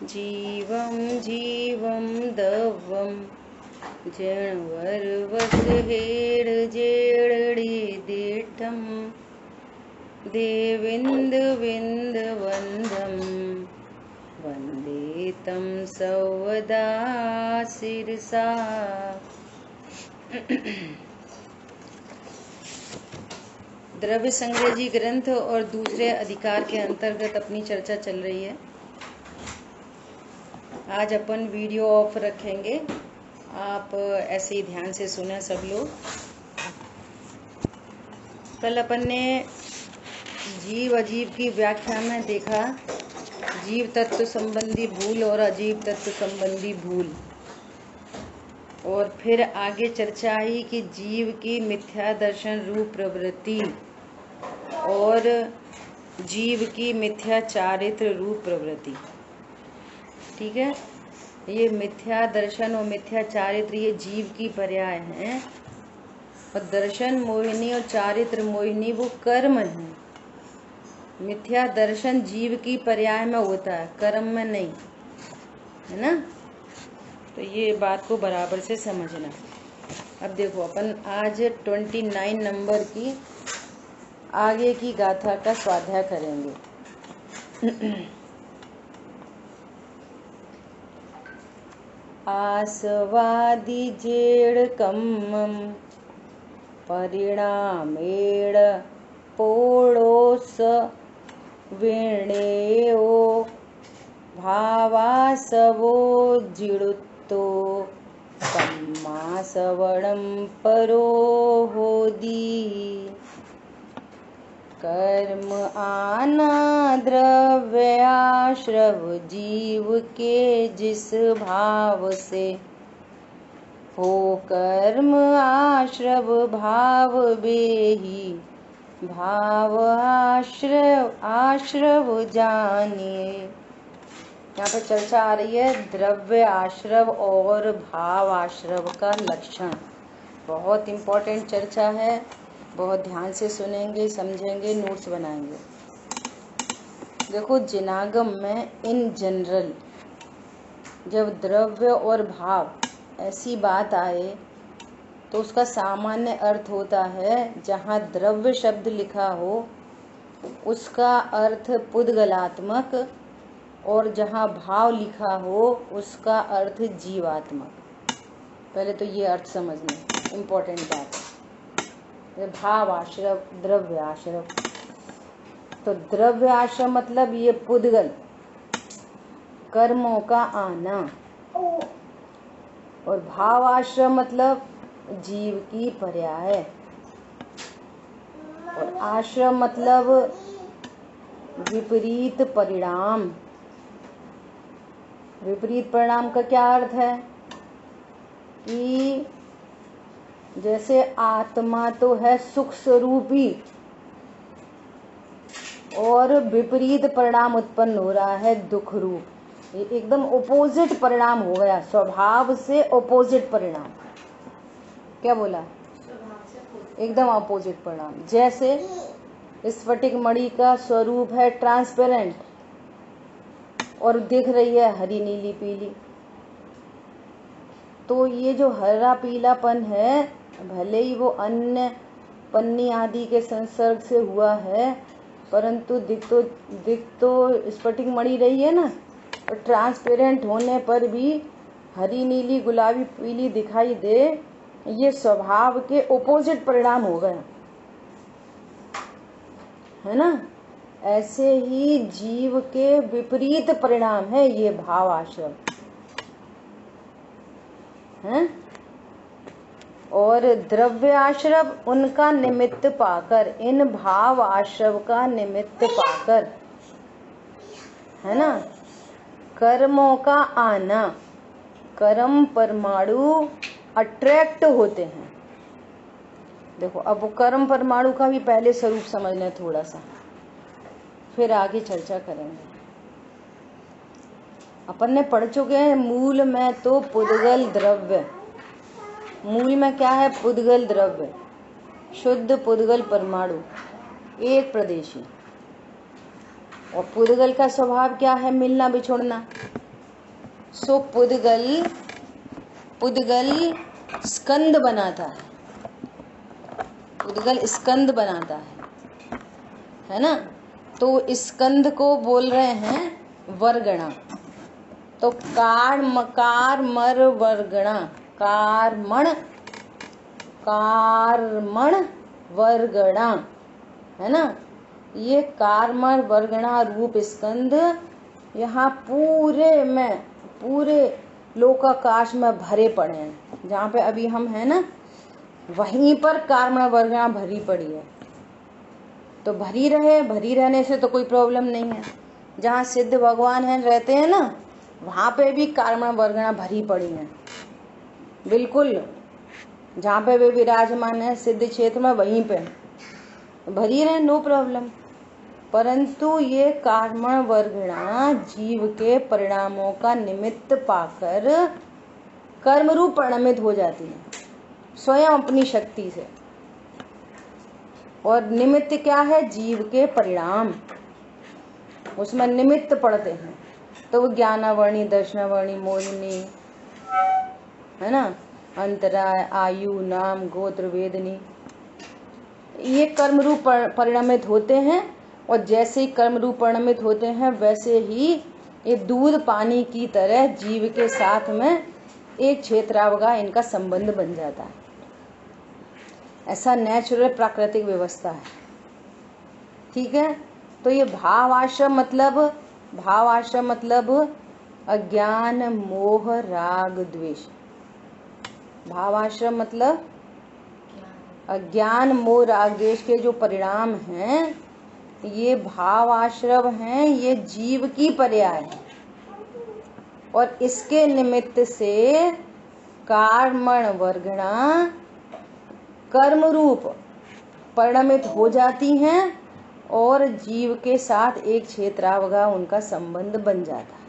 जीवं जीवं दवं जणवर्वसहेडजेडडीदिठं देविन्दविन्दवन्दं वन्दे तं सौवदा शिरसा। द्रव्य संग्रह जी ग्रंथ और दूसरे अधिकार के अंतर्गत अपनी चर्चा चल रही है। आज अपन वीडियो ऑफ रखेंगे, आप ऐसे ही ध्यान से सुने सब लोग। कल अपन ने जीव अजीव की व्याख्या में देखा जीव तत्व संबंधी भूल और अजीव तत्व संबंधी भूल, और फिर आगे चर्चा आई कि जीव की मिथ्या दर्शन रूप प्रवृत्ति और जीव की मिथ्या चारित्र रूप प्रवृत्ति। ठीक है, ये मिथ्या दर्शन और मिथ्या चारित्र ये जीव की पर्याय हैं, और दर्शन मोहिनी और चारित्र मोहिनी वो कर्म है। मिथ्या दर्शन जीव की पर्याय में होता है, कर्म में नहीं, है ना। तो ये बात को बराबर से समझना। अब देखो अपन आज 29 नंबर की आगे की गाथा का स्वाध्याय करेंगे। आसवादि जेडकम्मं परिणामेण पोळोस वीणेयो भावासवो जिडुत्तो कम्मासवणं परो होदी। कर्म आना द्रव्याश्रव जीव के जिस भाव से हो, कर्म आश्रव भाव बेही भाव आश्रव जानिए। यहाँ पे चर्चा आ रही है द्रव्य आश्रव और भाव आश्रव का लक्षण। बहुत इम्पोर्टेंट चर्चा है, बहुत ध्यान से सुनेंगे, समझेंगे, नोट्स बनाएंगे। देखो जिनागम में इन जनरल जब द्रव्य और भाव ऐसी बात आए तो उसका सामान्य अर्थ होता है जहाँ द्रव्य शब्द लिखा हो उसका अर्थ पुद्गलात्मक, और जहाँ भाव लिखा हो उसका अर्थ जीवात्मक। पहले तो ये अर्थ समझना, इम्पोर्टेंट बात है। भाव आश्रव, द्रव्य आश्रव। तो द्रव्य आश्रव मतलब ये पुद्गल कर्मों का आना, और भाव आश्रव मतलब जीव की पर्याय, और आश्रव मतलब विपरीत परिणाम। विपरीत परिणाम का क्या अर्थ है कि जैसे आत्मा तो है सुख स्वरूपी, और विपरीत परिणाम उत्पन्न हो रहा है दुख रूप। ये एकदम ओपोजिट परिणाम हो गया, स्वभाव से ओपोजिट परिणाम। क्या बोला? एकदम अपोजिट परिणाम। जैसे स्फटिक मणि का स्वरूप है ट्रांसपेरेंट और दिख रही है हरी नीली पीली, तो ये जो हरा पीलापन है भले ही वो अन्य पन्नी आदि के संसर्ग से हुआ है, परंतु दिख तो स्फटिक मणि रही है ना, और ट्रांसपेरेंट होने पर भी हरी नीली गुलाबी पीली दिखाई दे, ये स्वभाव के ओपोजिट परिणाम हो गए, है ना। ऐसे ही जीव के विपरीत परिणाम है ये भाव आश्रव है। और द्रव्य आश्रव उनका निमित्त पाकर, इन भाव आश्रव का निमित्त पाकर, है ना, कर्मों का आना, कर्म परमाणु अट्रैक्ट होते हैं। देखो अब वो कर्म परमाणु का भी पहले स्वरूप समझना है थोड़ा सा, फिर आगे चर्चा करेंगे। अपन ने पढ़ चुके हैं मूल में तो पुद्गल द्रव्य, मूल में क्या है? पुद्गल द्रव्य, शुद्ध पुद्गल परमाणु, एक प्रदेशी। और पुद्गल का स्वभाव क्या है? मिलना बिछुड़ना। सो पुद्गल स्कंद बनाता है, पुद्गल स्कंद बनाता है ना। तो स्कंद को बोल रहे हैं वर्गणा। तो कारमर वर्गणा, कारमण वर्गणा है ना। ये कारमर वर्गणा रूप स्कंद यहाँ पूरे लोकाकाश में भरे पड़े हैं। जहाँ पे अभी हम हैं ना, वहीं पर कारमर वर्गणा भरी पड़ी है। तो भरी रहने से तो कोई प्रॉब्लम नहीं है। जहाँ सिद्ध भगवान हैं रहते हैं ना, वहाँ पे भी कारमर वर्गणा भरी पड़ी है। बिल्कुल जहाँ पे वे विराजमान है सिद्ध क्षेत्र में, वहीं पे भरी रहे, नो प्रॉब्लम। परंतु ये कारमण वर्गणा जीव के परिणामों का निमित्त पाकर कर्म रूप परिणमित हो जाती है स्वयं अपनी शक्ति से। और निमित्त क्या है? जीव के परिणाम, उसमें निमित्त पड़ते हैं। तो वो ज्ञानावर्णी, दर्शनावर्णी, मोहिनी है ना, अंतराय, आयु, नाम, गोत्र, वेदनी, ये कर्म रूप परिणमित होते हैं। और जैसे ही कर्म रूप परिणमित होते हैं वैसे ही ये दूध पानी की तरह जीव के साथ में एक क्षेत्रावगा इनका संबंध बन जाता है। ऐसा नेचुरल प्राकृतिक व्यवस्था है। ठीक है। तो ये भावाश्रम मतलब अज्ञान, मोह, राग, द्वेष। भावाश्रम मतलब अज्ञान, मोह, राग, द्वेष के जो परिणाम हैं, ये भाव आश्रम हैं। ये जीव की पर्याय है और इसके निमित्त से कर्मण वर्गणा कर्म रूप परिणमित हो जाती हैं और जीव के साथ एक क्षेत्रावगा उनका संबंध बन जाता है।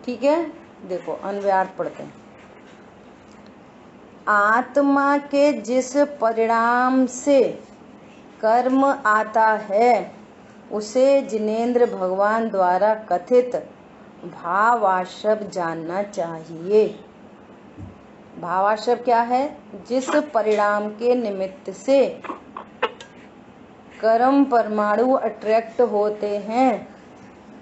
ठीक है। देखो अन्वयार्थ पढ़ते हैं। आत्मा के जिस परिणाम से कर्म आता है उसे जिनेंद्र भगवान द्वारा कथित भावाश्रव जानना चाहिए। भावाश्रव क्या है? जिस परिणाम के निमित्त से कर्म परमाणु अट्रैक्ट होते हैं,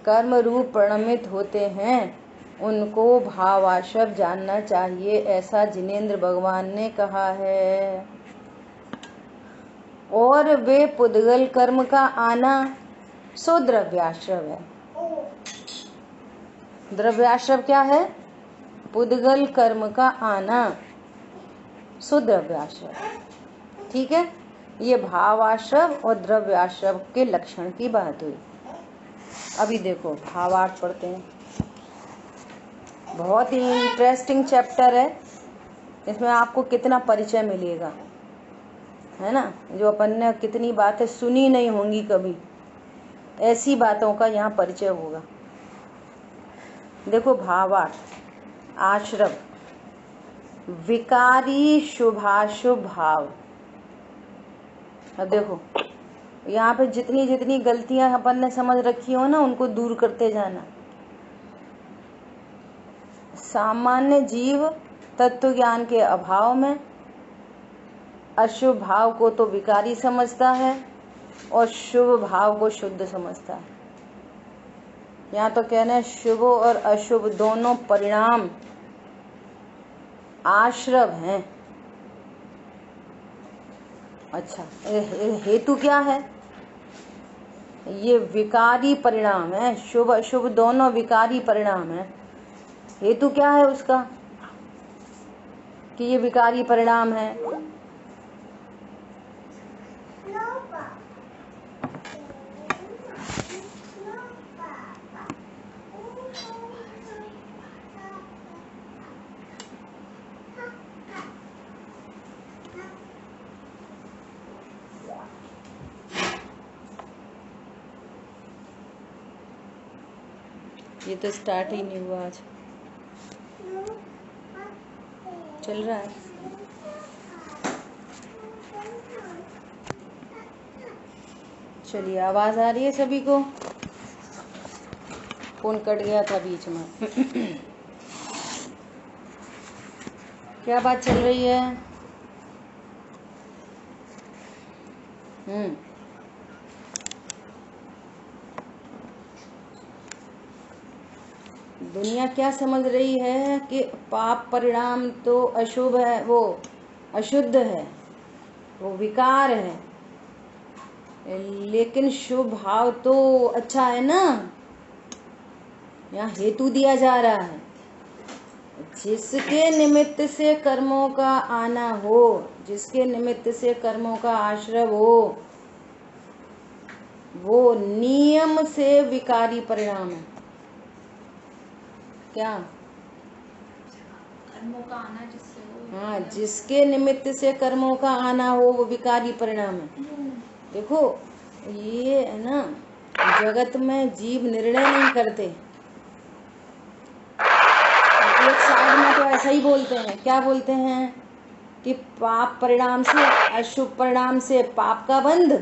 कर्म रूप परिणमित होते हैं, उनको भावाश्रव जानना चाहिए, ऐसा जिनेंद्र भगवान ने कहा है। और वे पुद्गल कर्म का आना सो द्रव्याश्रव है। द्रव्याश्रव क्या है? पुद्गल कर्म का आना सो द्रव्याश्रव। ठीक है। ये भावाश्रव और द्रव्याश्रव के लक्षण की बात हुई। अभी देखो भावार्थ पढ़ते हैं। बहुत ही इंटरेस्टिंग चैप्टर है। इसमें आपको कितना परिचय मिलेगा, है ना। जो अपन ने कितनी बातें सुनी नहीं होंगी कभी, ऐसी बातों का यहाँ परिचय होगा। देखो भावार्थ। आश्रव विकारी शुभाशुभ भाव। अब देखो यहाँ पे जितनी जितनी गलतियां अपन ने समझ रखी हो ना, उनको दूर करते जाना। सामान्य जीव तत्व ज्ञान के अभाव में अशुभ भाव को तो विकारी समझता है और शुभ भाव को शुद्ध समझता है। यहाँ तो कहना है शुभ और अशुभ दोनों परिणाम आश्रव हैं। अच्छा, हेतु क्या है? ये विकारी परिणाम है। शुभ अशुभ दोनों विकारी परिणाम है। हेतु क्या है उसका कि ये विकारी परिणाम है? ये तो स्टार्ट ही नहीं हुआ, आज चल रहा है। चलिए, आवाज आ रही है सभी को? फोन कट गया था बीच में। क्या बात चल रही है? दुनिया क्या समझ रही है कि पाप परिणाम तो अशुभ है, वो अशुद्ध है, वो विकार है, लेकिन शुभ भाव तो अच्छा है ना। यहाँ हेतु दिया जा रहा है, जिसके निमित्त से कर्मों का आना हो, जिसके निमित्त से कर्मों का आश्रय हो, वो नियम से विकारी परिणाम है। क्या? कर्मों का आना जिससे हो। हाँ, जिसके निमित्त से कर्मों का आना हो वो विकारी परिणाम है। देखो ये है ना, जगत में जीव निर्णय नहीं करते। एक साइड में तो ऐसा ही बोलते हैं, क्या बोलते हैं कि पाप परिणाम से, अशुभ परिणाम से पाप का बंध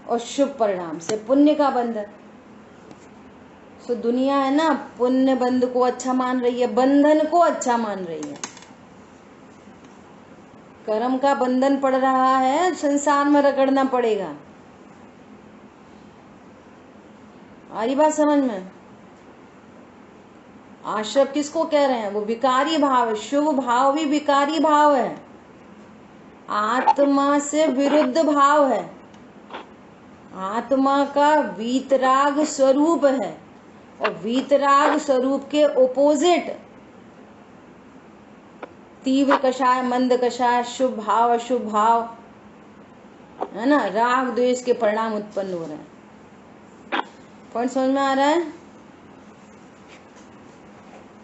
और शुभ परिणाम से पुण्य का बंध। सो दुनिया है ना, पुण्य बंध को अच्छा मान रही है, बंधन को अच्छा मान रही है। कर्म का बंधन पड़ रहा है, संसार में रगड़ना पड़ेगा। आ रही बात समझ में? आश्रय किसको कह रहे हैं? वो विकारी भाव है। शुभ भाव भी विकारी भाव है, आत्मा से विरुद्ध भाव है, आत्मा का वीतराग स्वरूप है, और वीतराग स्वरूप के ओपोजिट तीव्र कषाय, मंद कषाय, शुभ भाव, अशुभ भाव है ना, राग द्वेष के परिणाम उत्पन्न हो रहे हैं। पॉइंट समझ में आ रहा है?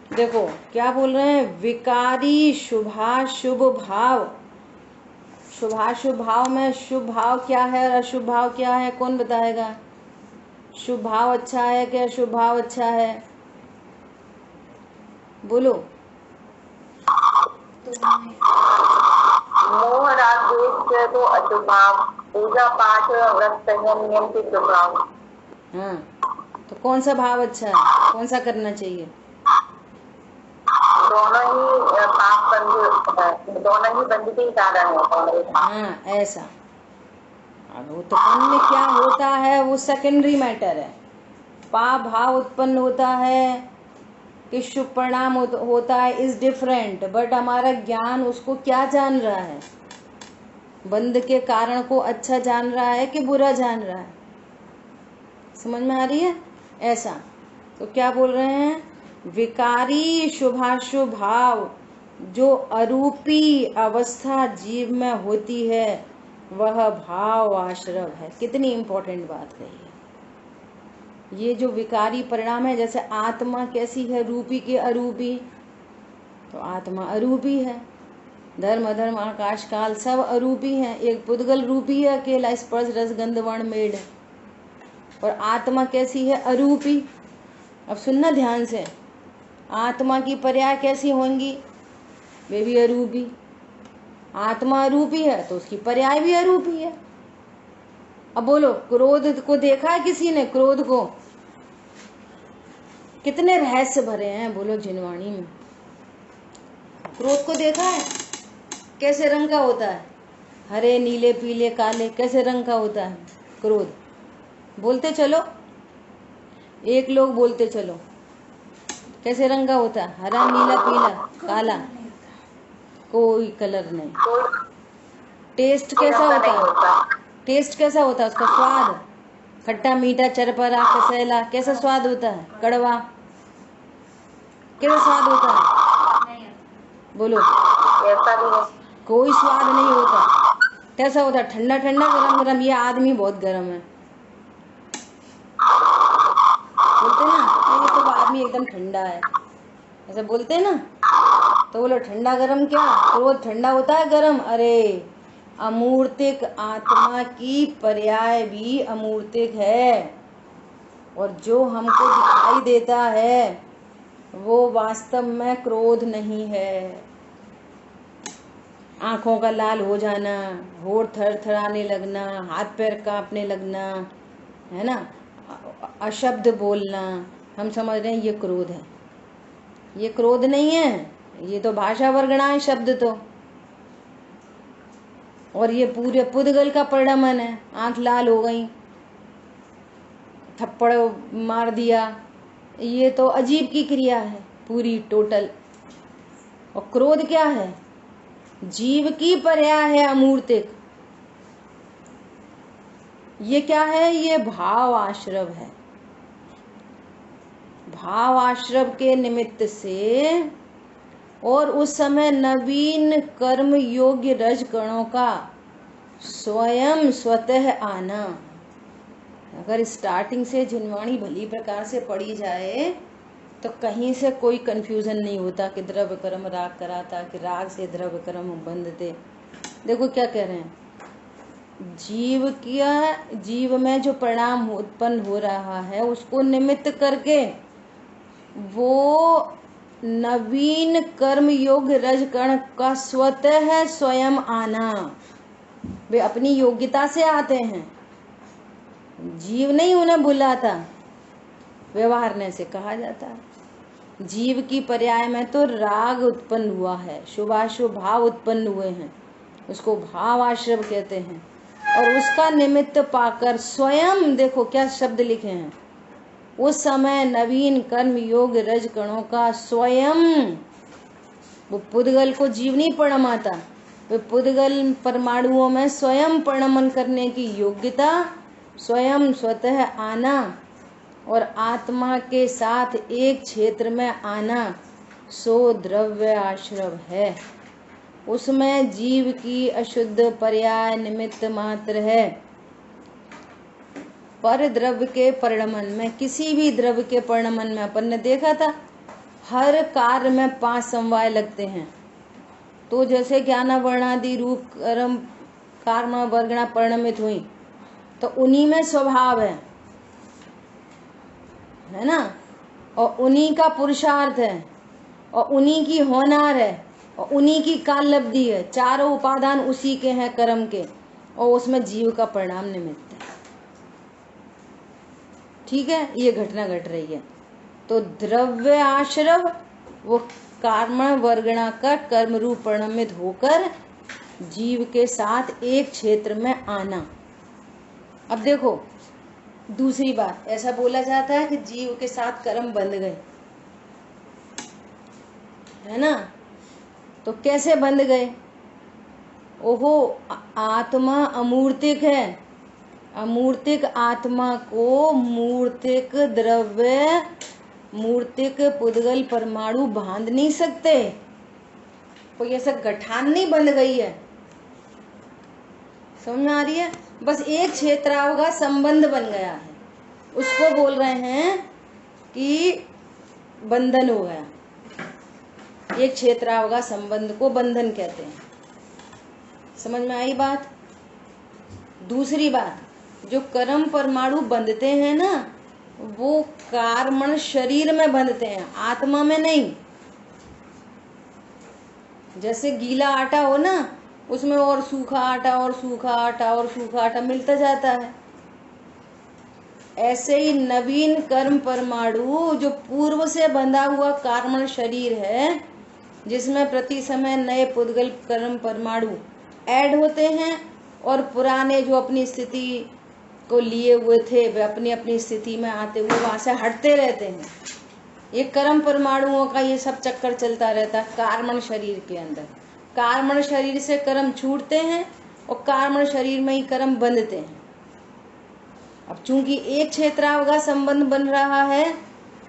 देखो क्या बोल रहे हैं, विकारी शुभाशुभ भाव। शुभाशुभ भाव में शुभ भाव क्या है और अशुभ भाव क्या है, कौन बताएगा? शुभ भाव अच्छा है कि अशुभ भाव अच्छा है? बोलो। मोह राग द्वेष तो अशुभ भाव, पूजा पाठ व्रत संयम नियम के शुभ भाव। हाँ, तो कौन सा भाव अच्छा है, कौन सा करना चाहिए? दोनों ही पाप बंध, दोनों ही बंध के कारण है। हाँ ऐसा। अब वो तो पुण्य क्या होता है वो सेकेंडरी मैटर है। पाप भाव उत्पन्न होता है कि शुभ परिणाम होता है इज डिफरेंट, बट हमारा ज्ञान उसको क्या जान रहा है? बंध के कारण को अच्छा जान रहा है कि बुरा जान रहा है? समझ में आ रही है? ऐसा। तो क्या बोल रहे हैं, विकारी शुभाशुभ भाव जो अरूपी अवस्था जीव में होती है वह भाव आश्रव है। कितनी इंपॉर्टेंट बात कही है। ये जो विकारी परिणाम है, जैसे आत्मा कैसी है, रूपी के अरूपी, तो आत्मा अरूपी है। धर्म अधर्म आकाश काल सब अरूपी है। एक पुद्गल रूपी है अकेला, स्पर्श रस गंध वर्ण मेढ़, और आत्मा कैसी है, अरूपी। अब सुनना ध्यान से, आत्मा की पर्याय कैसी होंगी? वे भी अरूपी। आत्मा अरूपी है तो उसकी पर्याय भी अरूपी है। अब बोलो, क्रोध को देखा है किसी ने? क्रोध को कितने रहस्य भरे हैं, बोलो जिनवाणी में। क्रोध को देखा है? कैसे रंग का होता है? हरे नीले पीले काले, कैसे रंग का होता है क्रोध? बोलते चलो, एक लोग बोलते चलो, कैसे रंग का होता है? हरा नीला पीला काला, कोई कलर नहीं। टेस्ट कैसा होता है? टेस्ट कैसा होता है उसका? स्वाद खट्टा मीठा चरपरा कसैला, कैसा स्वाद होता है? कड़वा, कैसा स्वाद होता है? बोलो। कोई स्वाद नहीं होता। कैसा होता है? ठंडा ठंडा गरम गरम। ये आदमी बहुत गरम है, बोलते ना, ये तो आदमी एकदम ठंडा है, ऐसा बोलते ना। तो बोलो ठंडा गरम क्या? क्रोध ठंडा होता है गरम? अरे अमूर्तिक आत्मा की पर्याय भी अमूर्तिक है, और जो हमको दिखाई देता है वो वास्तव में क्रोध नहीं है। आंखों का लाल हो जाना, होठ थरथराने लगना, हाथ पैर कांपने लगना, है ना, अशब्द बोलना, हम समझ रहे हैं ये क्रोध है। ये क्रोध नहीं है, ये तो भाषा वर्गणा है शब्द तो। और ये पूरे पुद्गल का परिणमन है, आंख लाल हो गई, थप्पड़ मार दिया, ये तो अजीब की क्रिया है पूरी टोटल। और क्रोध क्या है? जीव की पर्याय है अमूर्तिक। ये क्या है? ये भाव आश्रव है। भाव आश्रव के निमित्त से और उस समय नवीन कर्म योग्य रज कणों का स्वयं स्वतः आना। अगर स्टार्टिंग से जिनवाणी भली प्रकार से पढ़ी जाए तो कहीं से कोई कंफ्यूजन नहीं होता कि द्रव्य कर्म राग कराता, कि राग से द्रव्य कर्म बंधते। देखो क्या कह रहे हैं, जीव में जो परिणाम उत्पन्न हो रहा है उसको निमित्त करके वो नवीन कर्म योग रजकण का स्वतः स्वयं आना, वे अपनी योग्यता से आते हैं, जीव नहीं उन्हें बुलाता। व्यवहारने से कहा जाता है जीव की पर्याय में तो राग उत्पन्न हुआ है, शुभाशुभ भाव उत्पन्न हुए हैं, उसको भाव आश्रव कहते हैं। और उसका निमित्त पाकर स्वयं, देखो क्या शब्द लिखे हैं, उस समय नवीन कर्म योग रज कणों का स्वयं, वो पुद्गल को जीव नहीं परिणमाता, वे पुद्गल परमाणुओं में स्वयं परिणमन करने की योग्यता, स्वयं स्वतः आना और आत्मा के साथ एक क्षेत्र में आना, सो द्रव्य आश्रव है। उसमें जीव की अशुद्ध पर्याय निमित्त मात्र है। पर द्रव्य के परिणमन में, किसी भी द्रव्य के परिणमन में अपन ने देखा था हर कार्य में 5 समवाय लगते हैं। तो जैसे ज्ञाना वर्णादि रूप कर्म कर्म वर्गणा परिणमित हुई तो उन्हीं में स्वभाव है ना, और उन्हीं का पुरुषार्थ है, और उन्हीं की होनार है, और उन्हीं की काल लब्धि है। चारों उपादान उसी के हैं कर्म के, और उसमें जीव का परिणाम निमित्त है। ठीक है, ये घटना घट रही है। तो द्रव्य आश्रव वो कर्म वर्गणा का कर्म रूप परिणमित होकर जीव के साथ एक क्षेत्र में आना। अब देखो दूसरी बात, ऐसा बोला जाता है कि जीव के साथ कर्म बंध गए, है ना। तो कैसे बंध गए? ओहो, आत्मा अमूर्तिक है, अमूर्तिक आत्मा को मूर्तिक द्रव्य, मूर्तिक पुद्गल परमाणु बांध नहीं सकते। कोई ऐसा गठान नहीं बंध गई है, समझ में आ रही है? बस एक क्षेत्राव का संबंध बन गया है, उसको बोल रहे हैं कि बंधन हो गया। एक क्षेत्राव का संबंध को बंधन कहते हैं। समझ में आई बात? दूसरी बात, जो कर्म परमाणु बंधते हैं ना, वो कार्मण शरीर में बंधते हैं, आत्मा में नहीं। जैसे गीला आटा हो ना, उसमें और सूखा आटा और सूखा आटा और सूखा आटा मिलता जाता है। ऐसे ही नवीन कर्म परमाणु जो पूर्व से बंधा हुआ कार्मण शरीर है, जिसमें प्रति समय नए पुद्गल कर्म परमाणु ऐड होते हैं, और पुराने जो अपनी स्थिति को लिए हुए थे वे अपनी अपनी स्थिति में आते हुए वहां से हटते रहते हैं। ये कर्म परमाणुओं का ये सब चक्कर चलता रहता है कार्मण शरीर के अंदर। कार्मण शरीर से कर्म छूटते हैं और कार्मण शरीर में ही कर्म बंधते हैं। अब चूंकि एक क्षेत्राव का संबंध बन रहा है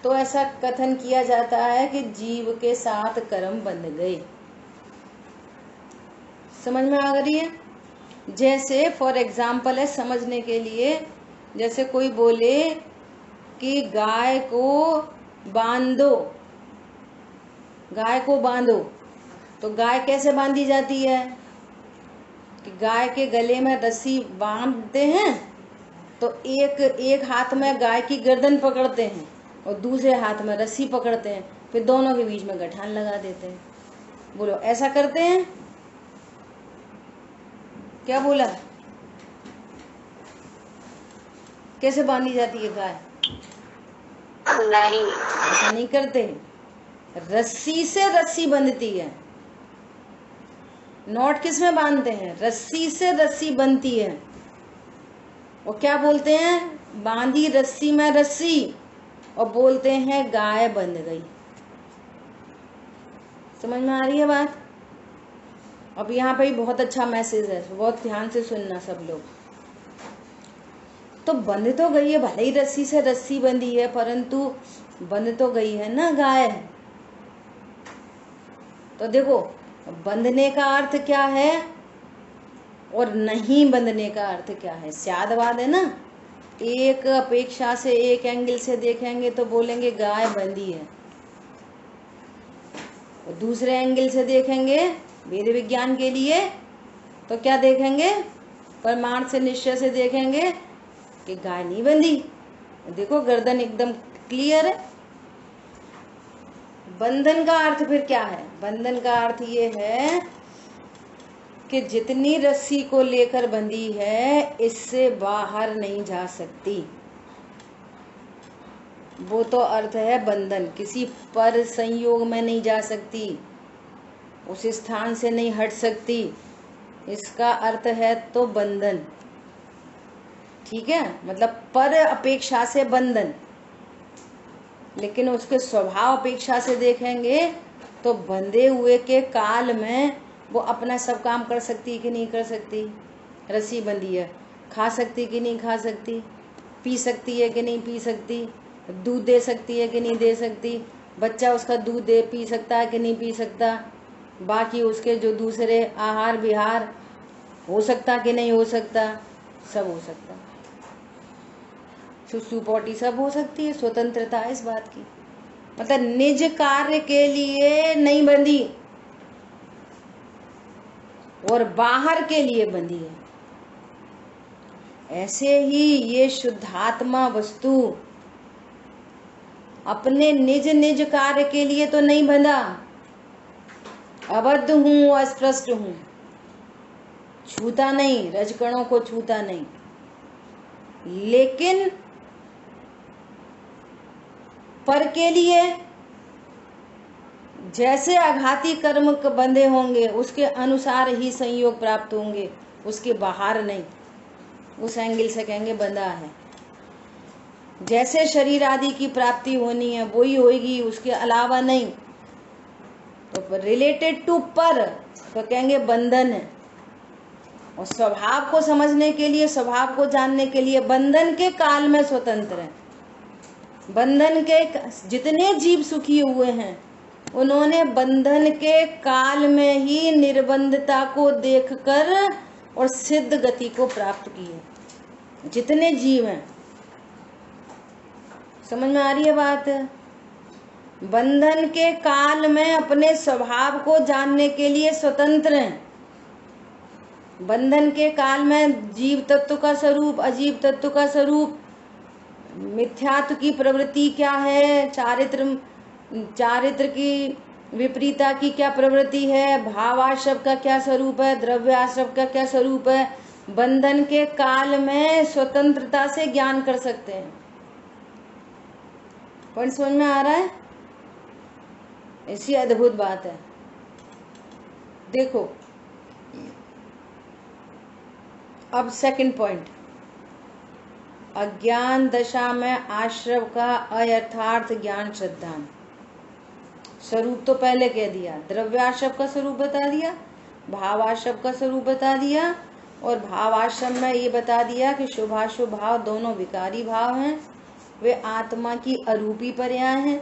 तो ऐसा कथन किया जाता है कि जीव के साथ कर्म बंध गए। समझ में आ गई है? जैसे फॉर एग्जाम्पल है समझने के लिए, जैसे कोई बोले कि गाय को बांधो, गाय को बांधो, तो गाय कैसे बांधी जाती है कि गाय के गले में रस्सी बांधते हैं, तो एक हाथ में गाय की गर्दन पकड़ते हैं और दूसरे हाथ में रस्सी पकड़ते हैं, फिर दोनों के बीच में गठान लगा देते हैं। बोलो ऐसा करते हैं? क्या बोला? कैसे बांधी जाती है गाय? नहीं। ऐसा नहीं करते। रस्सी से रस्सी बंधती है। नॉट किस में बांधते हैं? रस्सी से रस्सी बनती है। और क्या बोलते हैं? बांधी रस्सी में रस्सी, और बोलते हैं गाय बंध गई। समझ में आ रही है बात? अब यहाँ पे बहुत अच्छा मैसेज है, बहुत ध्यान से सुनना सब लोग। तो बंध तो गई है, भले ही रस्सी से रस्सी बंधी है, परंतु बंध तो गई है ना गाय। तो देखो, बंधने का अर्थ क्या है और नहीं बंधने का अर्थ क्या है, स्यादवाद है ना। एक अपेक्षा से, एक एंगल से देखेंगे तो बोलेंगे गाय बंधी है, और दूसरे एंगल से देखेंगे वेद विज्ञान के लिए तो क्या देखेंगे? प्रमाण से, निश्चय से देखेंगे कि गाय नहीं बंधी। देखो गर्दन एकदम क्लियर है। बंधन का अर्थ फिर क्या है? बंधन का अर्थ ये है कि जितनी रस्सी को लेकर बंधी है, इससे बाहर नहीं जा सकती। वो तो अर्थ है बंधन। किसी पर संयोग में नहीं जा सकती, उस स्थान से नहीं हट सकती, इसका अर्थ है तो बंधन। ठीक है, मतलब पर अपेक्षा से बंधन। लेकिन उसके स्वभाव अपेक्षा से देखेंगे तो बंधे हुए के काल में वो अपना सब काम कर सकती है कि नहीं कर सकती? रस्सी बंधी है, खा सकती कि नहीं खा सकती? पी सकती है कि नहीं पी सकती? दूध दे सकती है कि नहीं दे सकती? बच्चा उसका दूध दे पी सकता है कि नहीं पी सकता? बाकी उसके जो दूसरे आहार विहार हो सकता कि नहीं हो सकता? सब हो सकता। सुसु पोटी सब हो सकती है। स्वतंत्रता है इस बात की। मतलब निज कार्य के लिए नहीं बंधी और बाहर के लिए बंधी है। ऐसे ही ये शुद्धात्मा वस्तु अपने निज निज कार्य के लिए तो नहीं बंधा। अबद्ध हूं, अस्पृष्ट हूं, छूता नहीं, रजकणों को छूता नहीं, लेकिन पर के लिए जैसे आघाती कर्म बंधे होंगे उसके अनुसार ही संयोग प्राप्त होंगे, उसके बाहर नहीं। उस एंगल से कहेंगे बंधा है। जैसे शरीर आदि की प्राप्ति होनी है वही होगी, उसके अलावा नहीं। तो रिलेटेड टू पर तो कहेंगे बंधन है। और स्वभाव को समझने के लिए, स्वभाव को जानने के लिए बंधन के काल में स्वतंत्र है। बंधन के जितने जीव सुखी हुए हैं उन्होंने बंधन के काल में ही निर्बंधता को देखकर और सिद्ध गति को प्राप्त की है। जितने जीव हैं, समझ में आ रही है बात? बंधन के काल में अपने स्वभाव को जानने के लिए स्वतंत्र हैं। बंधन के काल में जीव तत्व का स्वरूप, अजीव तत्व का स्वरूप, मिथ्यात्व की प्रवृत्ति क्या है, चारित्र की विपरीता की क्या प्रवृत्ति है, भावाश्रव का क्या स्वरूप है, द्रव्याश्रव का क्या स्वरूप है, बंधन के काल में स्वतंत्रता से ज्ञान कर सकते हैं। पॉइंट समझ में आ रहा है? ऐसी अद्भुत बात है। देखो अब सेकंड पॉइंट, अज्ञान दशा में आश्रव का अयथार्थ ज्ञान श्रद्धान। स्वरूप तो पहले कह दिया, द्रव्याश्रव का स्वरूप बता दिया, भावाश्रव का स्वरूप बता दिया, और भावाश्रव में ये बता दिया कि शुभाशुभ भाव दोनों विकारी भाव हैं, वे आत्मा की अरूपी पर्याय हैं।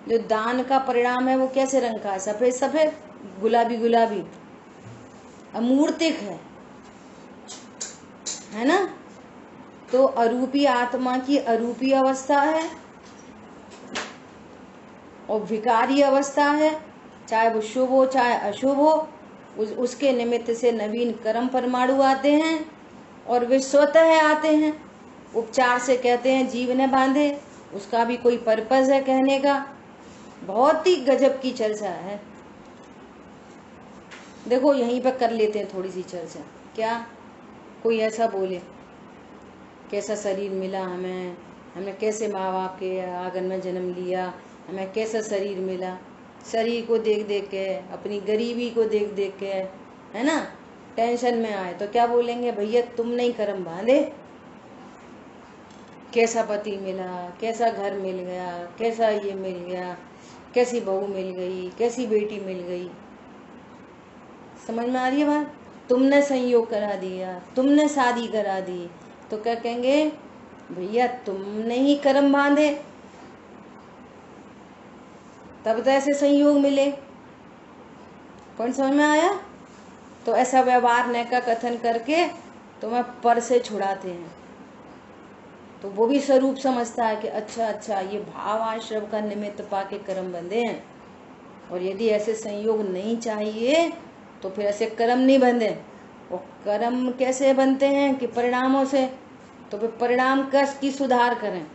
जो दान का परिणाम है वो कैसे रंग का है? सफेद सफेद, गुलाबी गुलाबी, अमूर्तिक है ना? तो अरूपी आत्मा की अरूपी अवस्था है और विकारी अवस्था है, चाहे वो शुभ हो चाहे अशुभ हो। उसके निमित्त से नवीन कर्म परमाणु आते हैं और वे स्वतः आते हैं। उपचार से कहते हैं जीव ने बांधे, उसका भी कोई पर्पज है कहने का। बहुत ही गजब की चर्चा है। देखो यहीं पर कर लेते हैं थोड़ी सी चर्चा। क्या कोई ऐसा बोले कैसा शरीर मिला हमें, हमने कैसे माँ बाप के आंगन में जन्म लिया, हमें कैसा शरीर मिला, शरीर को देख देख के, अपनी गरीबी को देख देख के, है ना, टेंशन में आए तो क्या बोलेंगे, भैया तुम नहीं कर्म बांधे। कैसा पति मिला, कैसा घर मिल गया, कैसा ये मिल गया, कैसी बहू मिल गई, कैसी बेटी मिल गई। समझ में आ रही है बात? तुमने संयोग करा दिया, तुमने शादी करा दी, तो क्या कहेंगे, भैया तुमने ही कर्म बांधे, तब तो ऐसे संयोग मिले। पॉइंट समझ में आया? तो ऐसा व्यवहार न का कथन करके तुम्हें पर से छुड़ाते हैं। तो वो भी स्वरूप समझता है कि अच्छा अच्छा ये भाव आश्रम का निमित्त पाके कर्म बंधे हैं, और यदि ऐसे संयोग नहीं चाहिए तो फिर ऐसे कर्म नहीं बंधे। और कर्म कैसे बनते हैं कि परिणामों से, तो फिर परिणाम कस की सुधार करें।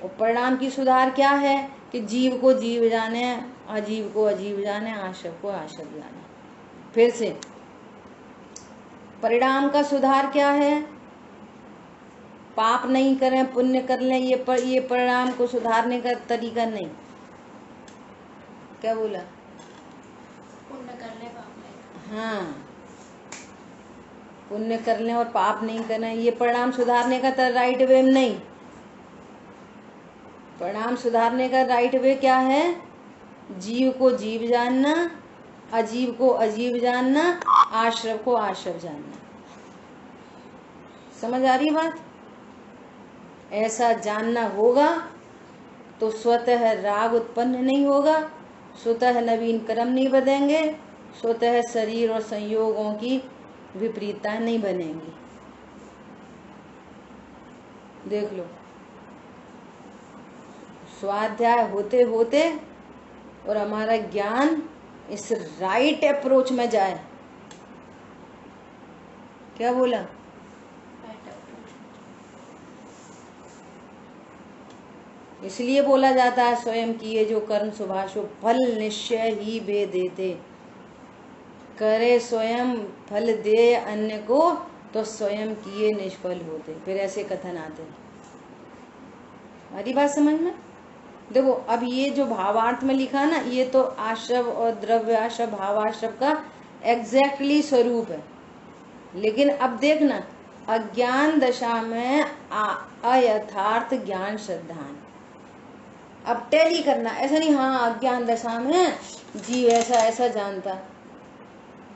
और परिणाम की सुधार क्या है कि जीव को जीव जाने, अजीव को अजीव जाने, आश्रव को आश्रव जाने। फिर से परिणाम का सुधार क्या है, पाप नहीं करें पुण्य कर लें, ये परिणाम को सुधारने का तरीका नहीं। क्या बोला? पुण्य कर ले पाप नहीं। हाँ, पुण्य कर लें और पाप नहीं करें, ये परिणाम सुधारने का राइट वे नहीं। परिणाम सुधारने का राइट वे क्या है, जीव को जीव जानना, अजीव को अजीव जानना, आश्रव को आश्रव जानना। समझ आ रही बात? ऐसा जानना होगा तो स्वतः राग उत्पन्न नहीं होगा, स्वतः नवीन कर्म नहीं बनेंगे, स्वतः शरीर और संयोगों की विपरीतताएं नहीं बनेंगी। देख लो, स्वाध्याय होते होते और हमारा ज्ञान इस राइट अप्रोच में जाए। क्या बोला? इसलिए बोला जाता है स्वयं किए जो कर्म शुभाशुभ फल निश्चय ही भे देते। करे स्वयं फल दे अन्य को तो स्वयं किए निष्फल होते। फिर ऐसे कथन आते हैं। हमारी बात समझ में? देखो अब ये जो भावार्थ में लिखा ना, ये तो आश्रव और द्रव्याश्रव भावाश्रव का एग्जैक्टली स्वरूप है। लेकिन अब देखना, अज्ञान दशा में अयथार्थ ज्ञान श्रद्धान। अब टैली करना, ऐसा नहीं हाँ अज्ञान दशा में जीव ऐसा ऐसा जानता।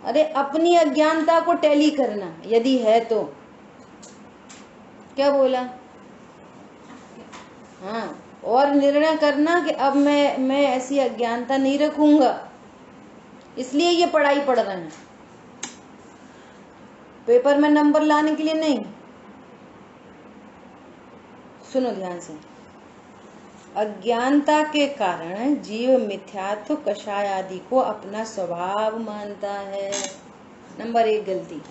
अरे अपनी अज्ञानता को टैली करना यदि है तो। क्या बोला? हाँ, और निर्णय करना कि अब मैं ऐसी अज्ञानता नहीं रखूंगा। इसलिए ये पढ़ाई पढ़ रहे हैं, पेपर में नंबर लाने के लिए नहीं। सुनो ध्यान से। अज्ञानता के कारण जीव मिथ्यात्व कषाय आदि को अपना स्वभाव मानता है। नंबर 1 गलती।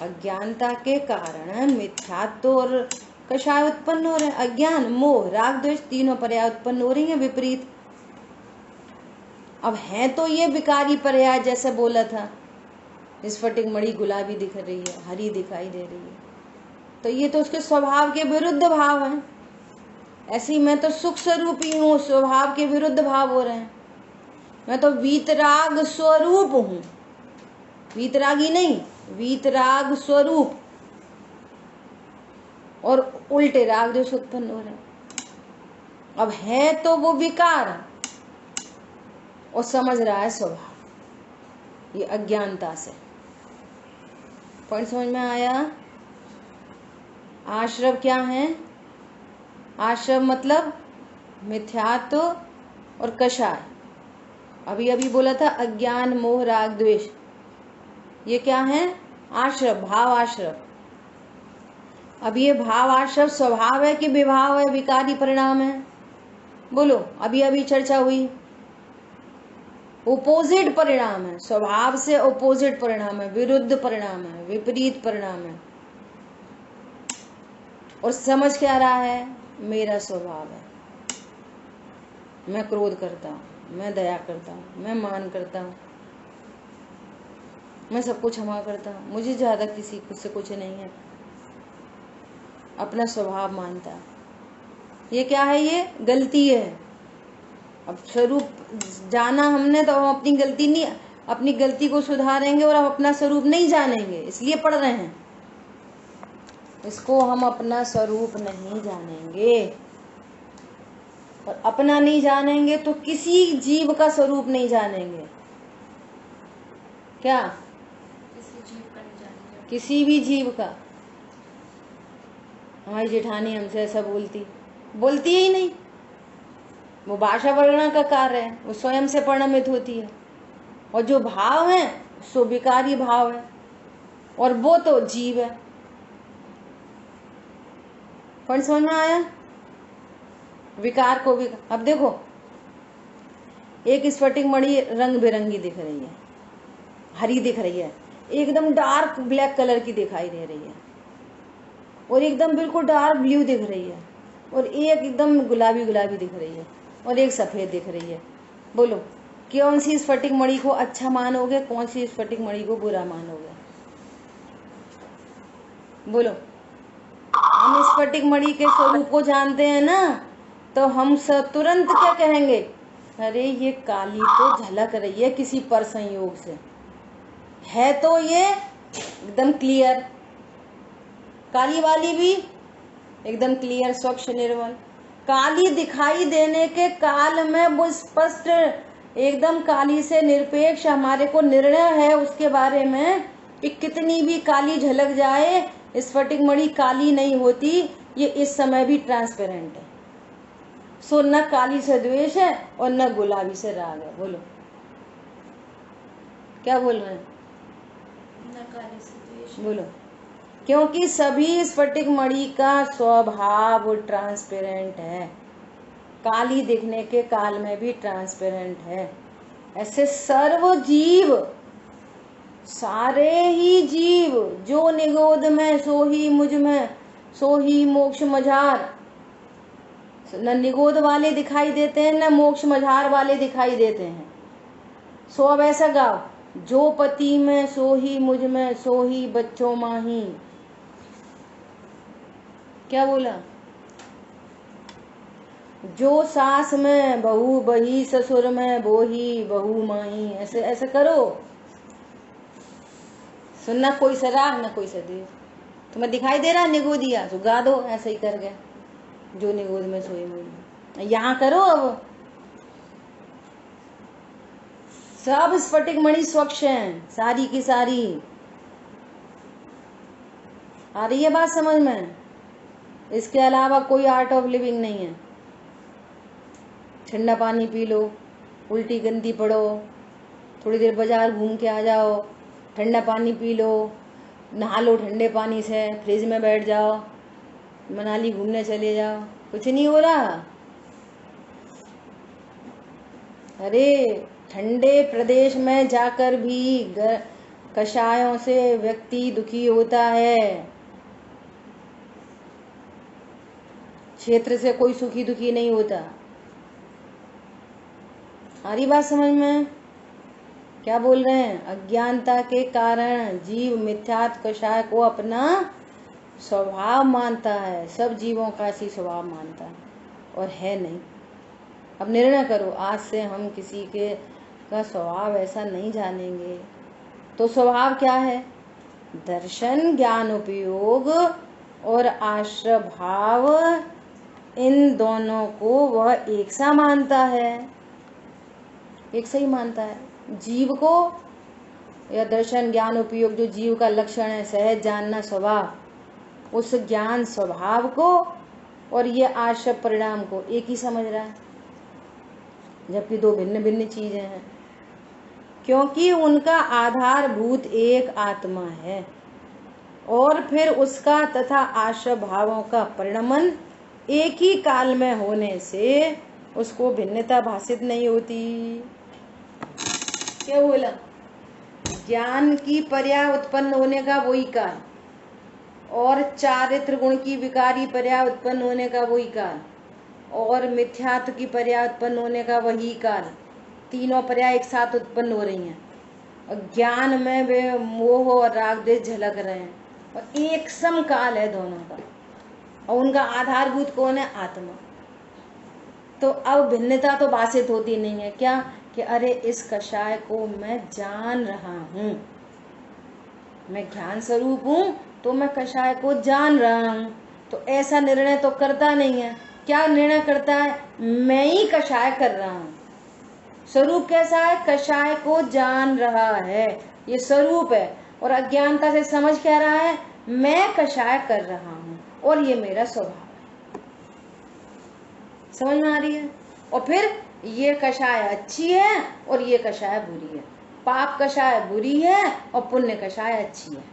अज्ञानता के कारण मिथ्यात्व और कषाय उत्पन्न हो रहे हैं। अज्ञान, मोह, राग, द्वेष तीनों पर्याय उत्पन्न हो रही हैं विपरीत। अब है तो ये विकारी पर्याय जैसे बोला था, स्फटिक मणि गुलाबी दिख रही है, हरी दिखाई दे रही है, तो ये तो उसके स्वभाव के विरुद्ध भाव हैं। ऐसे ही मैं तो सुख स्वरूप ही हूँ, स्वभाव के विरुद्ध भाव हो रहे हैं। मैं तो वीतराग स्वरूप हूँ, वीतरागी नहीं, वीतराग स्वरूप, और उल्टे राग दोष उत्पन्न हो रहे हैं। अब है तो वो विकार और समझ रहा है स्वभाव, ये अज्ञानता से। पॉइंट समझ में आया? आश्रव क्या है? आश्रव मतलब मिथ्यात्व और कषाय। अभी अभी बोला था अज्ञान, मोह, राग, द्वेष, ये क्या है? आश्रव, भाव आश्रव। अब ये भाव आश्रव स्वभाव है कि विभाव है, विकारी परिणाम है? बोलो, अभी अभी चर्चा हुई। ओपोजिट परिणाम है, स्वभाव से ओपोजिट परिणाम है, विरुद्ध परिणाम है, विपरीत परिणाम है। और समझ क्या रहा है? मेरा स्वभाव है, मैं क्रोध करता हूँ, मैं दया करता हूँ, मैं मान करता हूँ, मैं सबको क्षमा करता हूँ, मुझे ज्यादा किसी से कुछ नहीं है। अपना स्वभाव मानता है। ये क्या है? ये गलती है। अब स्वरूप जाना हमने तो हम अपनी गलती को सुधारेंगे और हम अपना स्वरूप नहीं जानेंगे, इसलिए पढ़ रहे हैं। इसको हम अपना स्वरूप नहीं जानेंगे, और अपना नहीं जानेंगे तो किसी जीव का स्वरूप नहीं जानेंगे। क्या? किसी जीव का नहीं जानेंगे। किसी भी जीव का। हमारी जेठानी हमसे ऐसा बोलती ही नहीं। वो भाषा वर्णन का कार्य है, वो स्वयं से परिणमित होती है, और जो भाव है सो विकारी भाव है, और वो तो जीव है। कौन समझ में आया? विकार को अब देखो, एक स्फटिक मणि रंग बिरंगी दिख रही है, हरी दिख रही है, एकदम डार्क ब्लैक कलर की दिखाई दे रही है, और एकदम बिल्कुल डार्क ब्लू दिख रही है, और एक एकदम गुलाबी गुलाबी दिख रही है, और एक सफेद दिख रही है। बोलो, कौन सी स्फटिक मणि को अच्छा मानोगे, कौन सी स्फटिक मणि को बुरा मानोगे? बोलो। हम स्फटिक मणि के स्वरूप को जानते हैं ना, तो हम तुरंत क्या कहेंगे? अरे ये काली तो झलक रही है किसी पर संयोग से, है तो ये एकदम क्लियर, काली वाली भी एकदम क्लियर, स्वच्छ, निर्मल। काली दिखाई देने के काल में वो स्पष्ट एकदम काली से निरपेक्ष हमारे को निर्णय है उसके बारे में कि कितनी भी काली झलक जाए, स्फटिक मणि काली नहीं होती, ये इस समय भी ट्रांसपेरेंट है। सो न काली से द्वेष है और न गुलाबी से राग है। बोलो, क्या बोल रहे हैं? न काली से द्वेष। बोलो। क्योंकि सभी स्फटिक मणि का स्वभाव ट्रांसपेरेंट है, काली दिखने के काल में भी ट्रांसपेरेंट है। ऐसे सर्व जीव, सारे ही जीव, जो निगोद में सो ही मुझ में, सो ही मोक्ष मझार। न निगोद वाले दिखाई देते हैं, न मोक्ष मझार वाले दिखाई देते हैं। सो अब ऐसा गाओ, जो पति में सो ही मुझ में, सो ही बच्चों माही। क्या बोला? जो सास में बहू बही, ससुर में बोही बहू माही। ऐसे ऐसे करो, सुनना कोई सा राग, ना कोई सा देव। तुम्हें दिखाई दे रहा है निगोदिया, तो गा दो ऐसे ही कर गए, जो निगोद में सोई मुझ। यहाँ करो अब। सब स्फटिक मणि स्वच्छ हैं, सारी की सारी। आ रही है बात समझ में? इसके अलावा कोई आर्ट ऑफ लिविंग नहीं है। ठंडा पानी पी लो, उल्टी गंदी पड़ो, थोड़ी देर बाजार घूम के आ जाओ, ठंडा पानी पी लो, नहा लो ठंडे पानी से, फ्रिज में बैठ जाओ, मनाली घूमने चले जाओ, कुछ नहीं हो रहा। अरे ठंडे प्रदेश में जाकर भी कषायों से व्यक्ति दुखी होता है, क्षेत्र से कोई सुखी दुखी नहीं होता। आ रही बात समझ में? क्या बोल रहे हैं? अज्ञानता के कारण जीव मिथ्यात्व कषाय को अपना स्वभाव मानता है, सब जीवों का ऐसी स्वभाव मानता है, और है नहीं। अब निर्णय करो, आज से हम किसी के का स्वभाव ऐसा नहीं जानेंगे। तो स्वभाव क्या है? दर्शन, ज्ञान, उपयोग और आश्रय भाव, इन दोनों को वह एक सा मानता है, एक सा ही मानता है। जीव को या दर्शन, ज्ञान, उपयोग जो जीव का लक्षण है, सहज जानना, स्वभाव, उस ज्ञान स्वभाव को और ये आश्रय परिणाम को एक ही समझ रहा है, जबकि दो भिन्न भिन्न चीजें हैं। क्योंकि उनका आधारभूत एक आत्मा है, और फिर उसका तथा आश्रय भावों का परिणमन एक ही काल में होने से उसको भिन्नता भाषित नहीं होती। क्या बोला? ज्ञान की पर्याय उत्पन्न होने का वही काल, और चारित्र गुण की विकारी पर्याय उत्पन्न होने का वही काल, और मिथ्यात्व की पर्याय उत्पन्न होने का वही काल। तीनों पर्याय एक साथ उत्पन्न हो रही हैं, और ज्ञान में वे मोह और राग द्वेष झलक रहे हैं, और एक सम काल है दोनों का, और उनका आधारभूत कौन है? आत्मा। तो अब भिन्नता तो बाधित होती नहीं है। क्या कि अरे इस कषाय को मैं जान रहा हूँ, मैं ज्ञान स्वरूप हूँ तो मैं कषाय को जान रहा हूँ। तो ऐसा निर्णय तो करता नहीं है। क्या निर्णय करता है? मैं ही कषाय कर रहा हूँ। स्वरूप कैसा है? कषाय को जान रहा है, ये स्वरूप है। और अज्ञानता से समझ क्या रहा है? मैं कषाय कर रहा हूँ और ये मेरा स्वभाव है। समझ में आ रही है? और फिर ये कषाय अच्छी है और ये कषाय बुरी है। पाप कषाय बुरी है और पुण्य कषाय अच्छी है।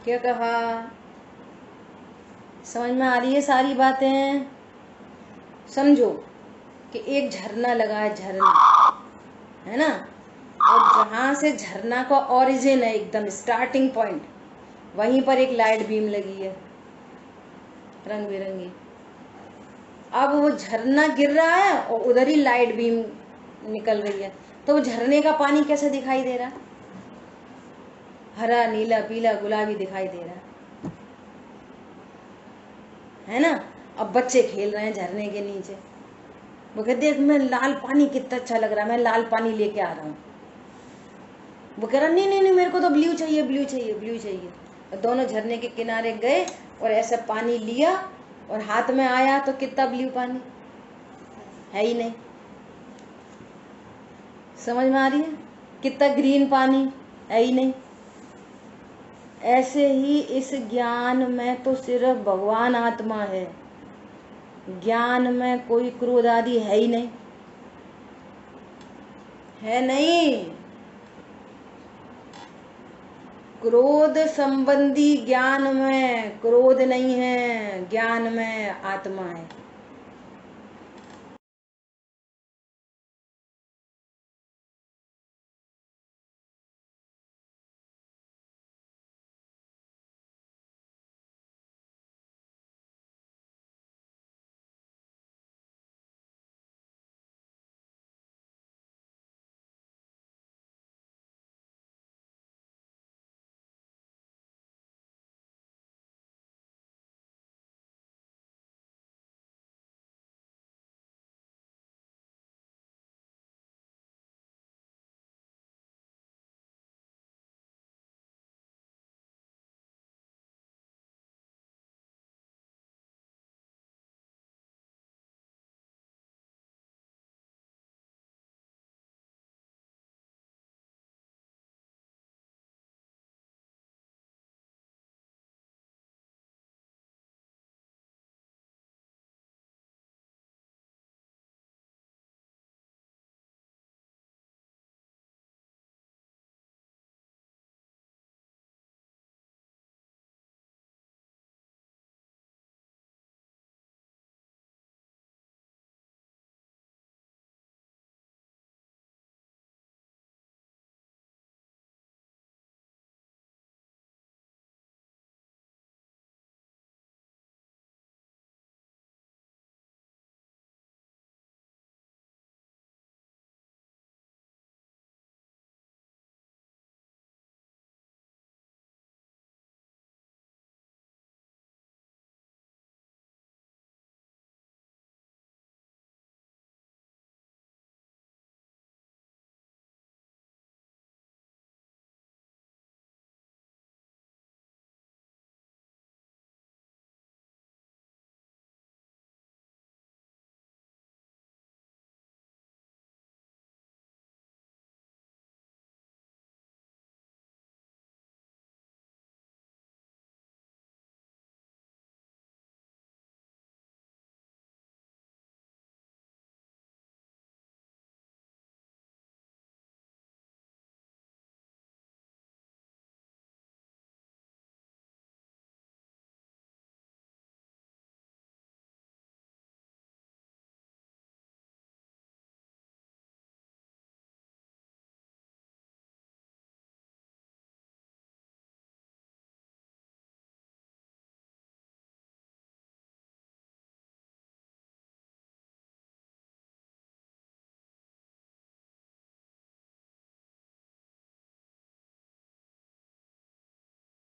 क्या कहा? समझ में आ रही है सारी बातें? समझो कि एक झरना लगा है, झरना है ना, और जहां से झरना का ओरिजिन है, एकदम स्टार्टिंग पॉइंट, वहीं पर एक लाइट बीम लगी है रंग बिरंगी। अब वो झरना गिर रहा है और उधर ही लाइट बीम निकल रही है, तो वो झरने का पानी कैसे दिखाई दे रहा है? हरा, नीला, पीला, गुलाबी दिखाई दे रहा है ना। अब बच्चे खेल रहे हैं झरने के नीचे, वो कहते देख मैं लाल पानी कितना अच्छा लग रहा है, मैं लाल पानी लेके आ रहा हूँ। वो कह रहा नहीं नहीं नहीं, मेरे को तो ब्लू चाहिए, ब्लू चाहिए, ब्लू चाहिए। और दोनों झरने के किनारे गए और ऐसा पानी लिया और हाथ में आया तो कितना ब्लू पानी है ही नहीं। समझ में आ रही है? कितना ग्रीन पानी है ही नहीं। ऐसे ही इस ज्ञान में तो सिर्फ भगवान आत्मा है, ज्ञान में कोई क्रोध आदि है ही नहीं, है नहीं। क्रोध संबंधी ज्ञान में क्रोध नहीं है, ज्ञान में आत्मा है।